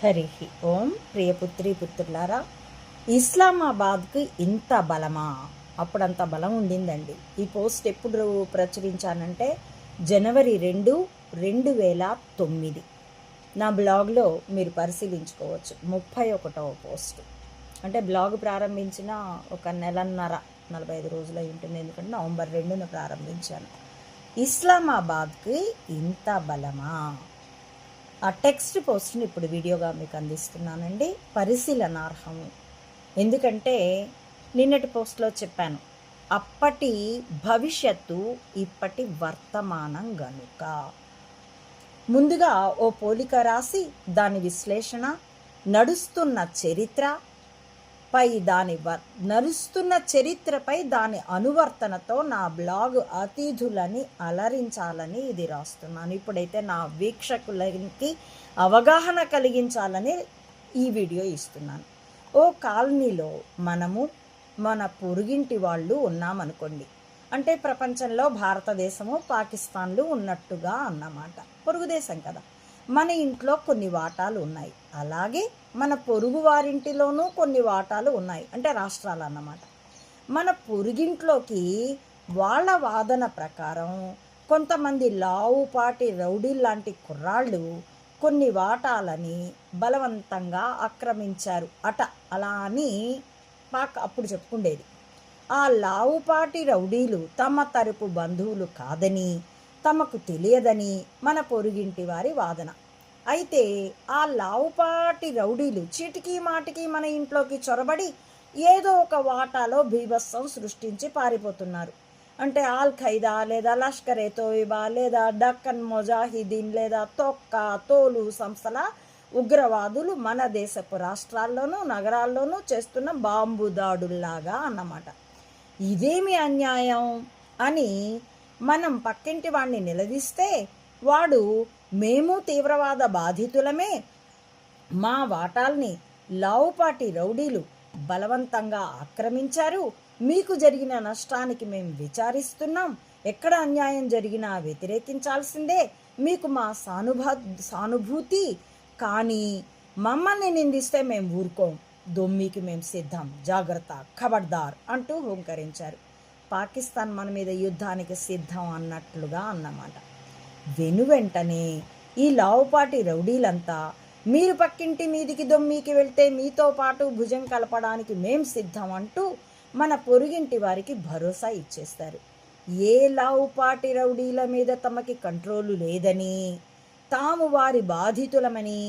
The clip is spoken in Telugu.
హరి ఓం. ప్రియపుత్రి పుత్రులారా, ఇస్లామాబాద్కి ఇంత బలమా? అప్పుడంత బలం ఉండిందండి. ఈ పోస్ట్ ఎప్పుడు ప్రచురించానంటే జనవరి 2, 2009. నా బ్లాగ్లో మీరు పరిశీలించుకోవచ్చు. 31వ పోస్టు. అంటే బ్లాగ్ ప్రారంభించిన ఒక నెలన్నర 45 రోజులు అయి ఉంటుంది. ఎందుకంటే నవంబర్ 2న ప్రారంభించాను. ఇస్లామాబాద్కి ఇంత బలమా? ఆ టెక్స్ట్ పోస్ట్ని ఇప్పుడు వీడియోగా మీకు అందిస్తున్నానండి. పరిశీలనార్హము. ఎందుకంటే నిన్నటి పోస్ట్లో చెప్పాను, అప్పటి భవిష్యత్తు ఇప్పటి వర్తమానం గనుక. ముందుగా ఓ పోలిక రాసి దాని విశ్లేషణ, నడుస్తున్న చరిత్రపై దాని అనువర్తనతో నా బ్లాగ్ అతిథులని అలరించాలని ఇది రాస్తున్నాను. ఇప్పుడైతే నా వీక్షకులకి అవగాహన కలిగించాలని ఈ వీడియో ఇస్తున్నాను. ఓ కాలనీలో మన పొరుగింటి వాళ్ళు ఉన్నామనుకోండి. అంటే ప్రపంచంలో భారతదేశము, పాకిస్తాన్లు ఉన్నట్టుగా అన్నమాట. పొరుగు దేశం కదా. మన ఇంట్లో కొన్ని వాటాలు ఉన్నాయి, అలాగే మన పొరుగు వారింటిలోనూ కొన్ని వాటాలు ఉన్నాయి, అంటే రాష్ట్రాలు అన్నమాట. మన పొరుగింట్లోకి వాళ్ళ వాదన ప్రకారం కొంతమంది లావుపాటి రౌడీల్లాంటి కుర్రాళ్ళు కొన్ని వాటాలని బలవంతంగా ఆక్రమించారు అలా అని అప్పుడు చెప్పుకుండేది. ఆ లావుపాటి రౌడీలు తమ తరపు బంధువులు కాదని, తమకు తెలియదని మన పొరుగింటి వారి వాదన. అయితే ఆ లావుపాటి రౌడీలు చీటికి మాటికి మన ఇంట్లోకి చొరబడి ఏదో ఒక వాటాలో బీభత్సం సృష్టించి పారిపోతున్నారు. అంటే ఆల్ ఖైదా లేదా లష్కర్ ఏ తోయిబా లేదా డక్కన్ మొజాహిదీన్ లేదా తోలు సంస్థల ఉగ్రవాదులు మన దేశపు రాష్ట్రాల్లోనూ నగరాల్లోనూ చేస్తున్న బాంబు దాడుల్లాగా అన్నమాట. ఇదేమి అన్యాయం అని మనం పక్కింటి వాడిని నిలదీస్తే వాడు, మేము తీవ్రవాద బాధితులమే, మా వాటాల్ని లావుపాటి రౌడీలు బలవంతంగా ఆక్రమించారు, మీకు జరిగిన నష్టానికి మేము విచారిస్తున్నాం, ఎక్కడ అన్యాయం జరిగినా వ్యతిరేకించాల్సిందే, మీకు మా సానుభూతి, కానీ మమ్మల్ని నిందిస్తే మేము ఊరుకోం, దొమ్మికి మేము సిద్ధం, జాగ్రత్త, ఖబర్దార్ అంటూ హుంకరించారు. పాకిస్తాన్ మన మీద యుద్ధానికి సిద్ధం అన్నట్లుగా అన్నమాట. వెనువెంటనే ఈ లావుపాటి రౌడీలంతా, మీరు పక్కింటి మీదికి దొమ్మికి వెళ్తే మీతో పాటు భుజం కలపడానికి మేం సిద్ధం అంటూ మన పొరుగింటి వారికి భరోసా ఇచ్చేస్తారు. ఏ లావుపాటి రౌడీల మీద తమకి కంట్రోలు లేదని, తాము వారి బాధితులమని,